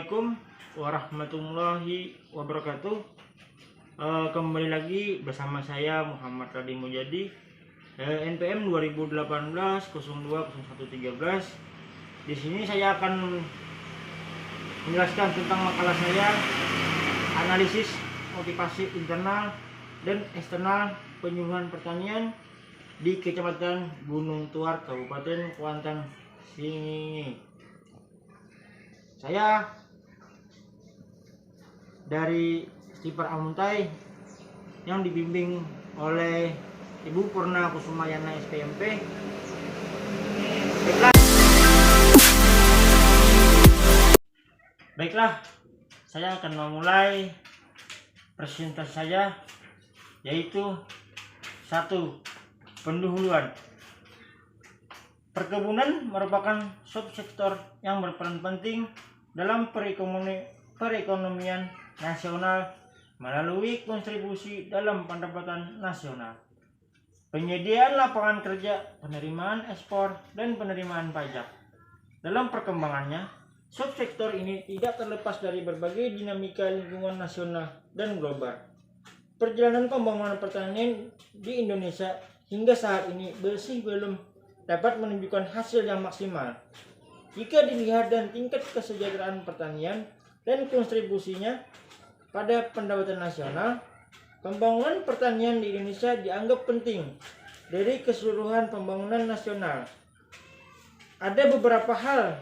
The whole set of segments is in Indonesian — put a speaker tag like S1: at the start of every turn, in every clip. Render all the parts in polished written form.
S1: Assalamualaikum warahmatullahi wabarakatuh. Kembali lagi bersama saya Muhammad Radi Mujadi, NPM 2018-02-0113. Di sini saya akan menjelaskan tentang makalah saya, analisis motivasi internal dan eksternal penyuluhan pertanian di Kecamatan Gunung Tuar, Kabupaten Kuantan, Singingi. Saya dari Stiper Amuntai yang dibimbing oleh Ibu Purna Kusumayana SPMP. Baiklah, saya akan memulai presentasi saya, yaitu 1. Pendahuluan. Perkebunan merupakan subsektor yang berperan penting dalam perekonomian nasional melalui kontribusi dalam pendapatan nasional, penyediaan lapangan kerja, penerimaan ekspor, dan penerimaan pajak. Dalam perkembangannya, subsektor ini tidak terlepas dari berbagai dinamika lingkungan nasional dan global. Perjalanan pembangunan pertanian di Indonesia hingga saat ini masih belum dapat menunjukkan hasil yang maksimal. Jika dilihat dan tingkat kesejahteraan pertanian dan kontribusinya pada pendapatan nasional, pembangunan pertanian di Indonesia dianggap penting dari keseluruhan pembangunan nasional. Ada beberapa hal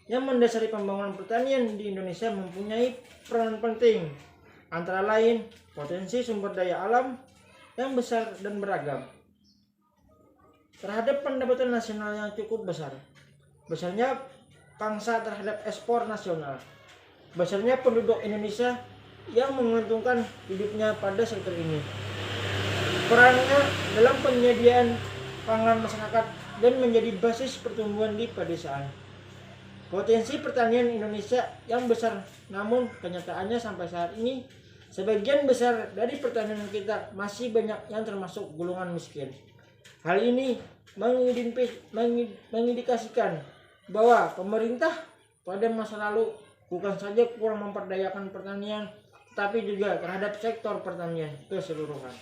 S1: yang mendasari pembangunan pertanian di Indonesia mempunyai peran penting, antara lain potensi sumber daya alam yang besar dan beragam, terhadap pendapatan nasional yang cukup besar, besarnya pangsa terhadap ekspor nasional, besarnya penduduk Indonesia yang menguntungkan hidupnya pada sektor ini, perannya dalam penyediaan pangan masyarakat dan menjadi basis pertumbuhan di pedesaan. Potensi pertanian Indonesia yang besar, namun kenyataannya sampai saat ini sebagian besar dari pertanian kita masih banyak yang termasuk golongan miskin. Hal ini mengindikasikan bahwa pemerintah pada masa lalu bukan saja kurang memperdayakan pertanian, tetapi juga terhadap sektor pertanian keseluruhan.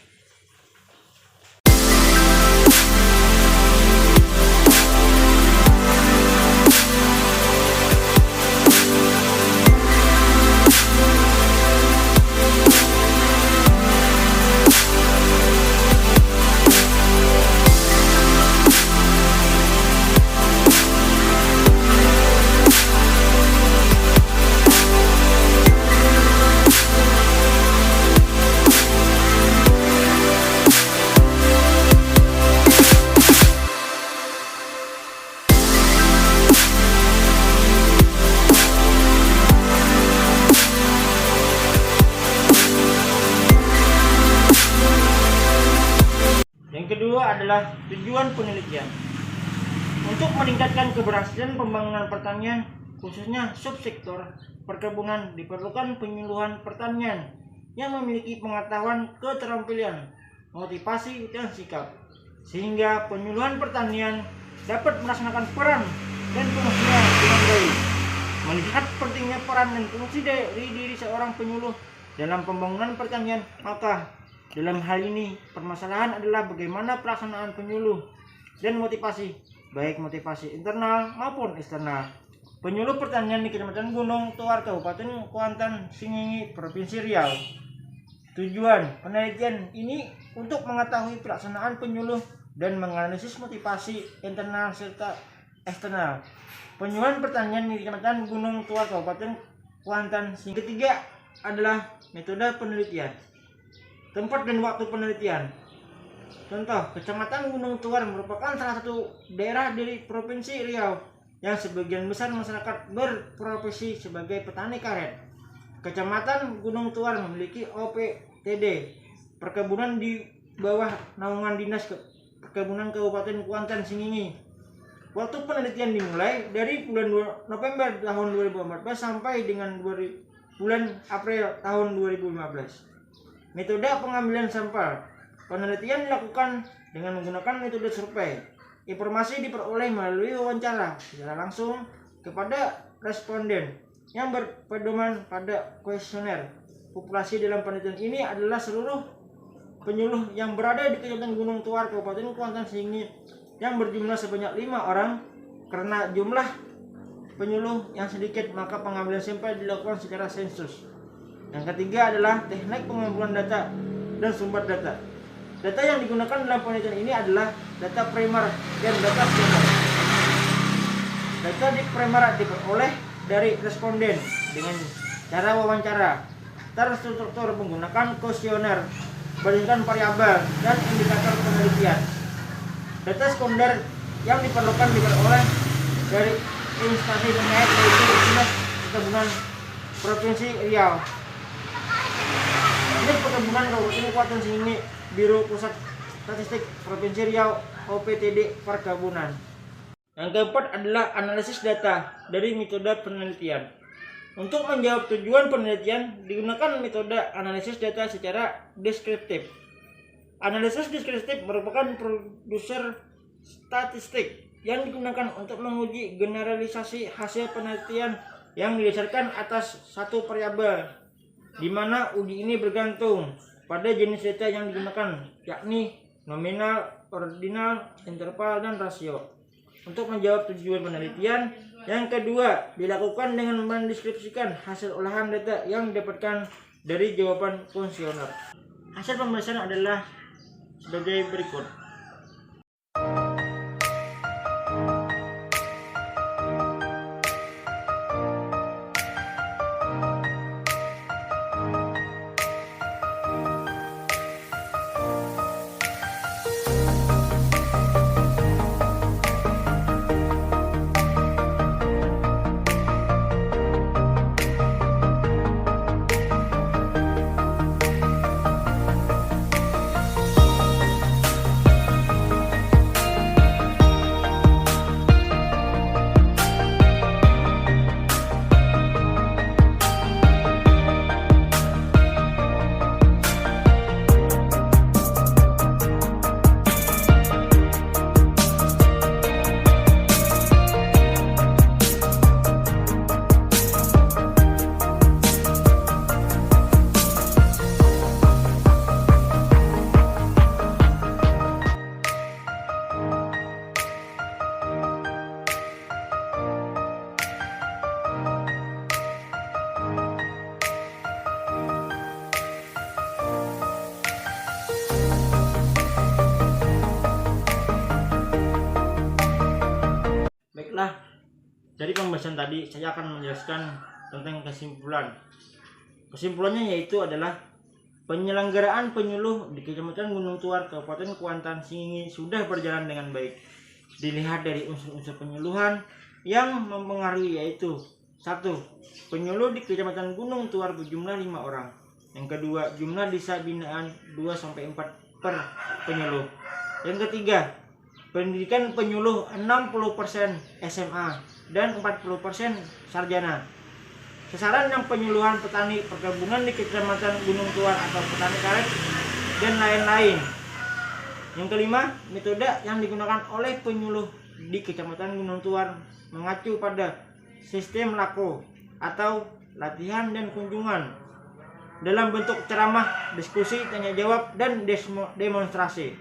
S1: Kedua adalah tujuan penelitian. Untuk meningkatkan keberhasilan pembangunan pertanian, khususnya subsektor perkebunan, diperlukan penyuluhan pertanian yang memiliki pengetahuan, keterampilan, motivasi, dan sikap, sehingga penyuluhan pertanian dapat melaksanakan peran dan fungsinya dengan baik. Melihat pentingnya peran dan fungsi dari diri seorang penyuluh dalam pembangunan pertanian, maka dalam hal ini, permasalahan adalah bagaimana pelaksanaan penyuluh dan motivasi, baik motivasi internal maupun eksternal. Penyuluh pertanian di Kecamatan Gunung Tuar, Kabupaten Kuantan, Singingi, Provinsi Riau. Tujuan penelitian ini untuk mengetahui pelaksanaan penyuluh dan menganalisis motivasi internal serta eksternal penyuluhan pertanian di Kecamatan Gunung Tuar, Kabupaten Kuantan. Ketiga adalah metode penelitian. Tempat dan waktu penelitian. Contoh, Kecamatan Gunung Tuar merupakan salah satu daerah dari Provinsi Riau yang sebagian besar masyarakat berprofesi sebagai petani karet. Kecamatan Gunung Tuar memiliki OPTD perkebunan di bawah naungan Dinas Perkebunan Kabupaten Kuantan, Singingi. Waktu penelitian dimulai dari bulan November tahun 2014 sampai dengan bulan April tahun 2015. Metode pengambilan sampel. Penelitian dilakukan dengan menggunakan metode survei. Informasi diperoleh melalui wawancara secara langsung kepada responden yang berpedoman pada kuesioner populasi dalam penelitian ini adalah seluruh penyuluh yang berada di Kecamatan Gunung Tuar, Kabupaten Kuantan Singi yang berjumlah sebanyak 5 orang. Karena jumlah penyuluh yang sedikit, maka pengambilan sampel dilakukan secara sensus. Yang ketiga adalah teknik pengumpulan data dan sumber data. Data yang digunakan dalam penelitian ini adalah data primer dan data sekunder. Data di primer diperoleh dari responden dengan cara wawancara terstruktur menggunakan kuesioner berdasarkan variabel dan indikator penelitian. Data sekunder yang diperlukan diperoleh dari instansi terkait yaitu Dinas Perkebunan Provinsi Riau, Dinas Perkebunan Kabupaten Kuantan Singi, Biro Pusat Statistik Provinsi Riau, OPTD Perkebunan. Yang keempat adalah analisis data dari metode penelitian. Untuk menjawab tujuan penelitian, digunakan metode analisis data secara deskriptif. Analisis deskriptif merupakan produser statistik yang digunakan untuk menguji generalisasi hasil penelitian yang didasarkan atas satu variabel, di mana uji ini bergantung pada jenis data yang digunakan, yakni nominal, ordinal, interval, dan rasio. Untuk menjawab tujuan penelitian, yang kedua dilakukan dengan mendeskripsikan hasil olahan data yang didapatkan dari jawaban kuesioner. Hasil pemeriksaan adalah sebagai berikut. Baiklah, dari pembahasan tadi saya akan menjelaskan tentang kesimpulan. Kesimpulannya yaitu adalah penyelenggaraan penyuluh di Kecamatan Gunung Tuar, Kabupaten Kuantan Singi sudah berjalan dengan baik. Dilihat dari unsur-unsur penyuluhan yang mempengaruhi yaitu: 1. Penyuluh di Kecamatan Gunung Tuar berjumlah 5 orang. Yang kedua, jumlah desa binaan 2-4 per penyuluh. Yang ketiga, pendidikan penyuluh 60% SMA dan 40% sarjana. Sasaran yang penyuluhan petani perkebunan di Kecamatan Gunung Tuar atau petani karet dan lain-lain. Yang kelima, metode yang digunakan oleh penyuluh di Kecamatan Gunung Tuar mengacu pada sistem LAKO atau latihan dan kunjungan dalam bentuk ceramah, diskusi, tanya jawab, dan demonstrasi.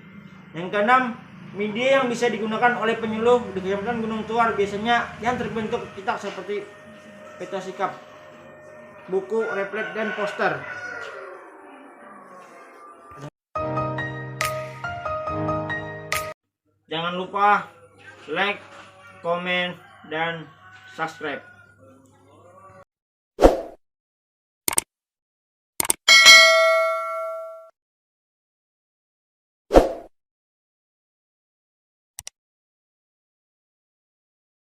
S1: Yang keenam, media yang bisa digunakan oleh penyuluh di Kecamatan Gunung Tuar biasanya yang terbentuk cetak seperti peta sikap, buku, replet, dan poster. Jangan lupa like, komen, dan subscribe.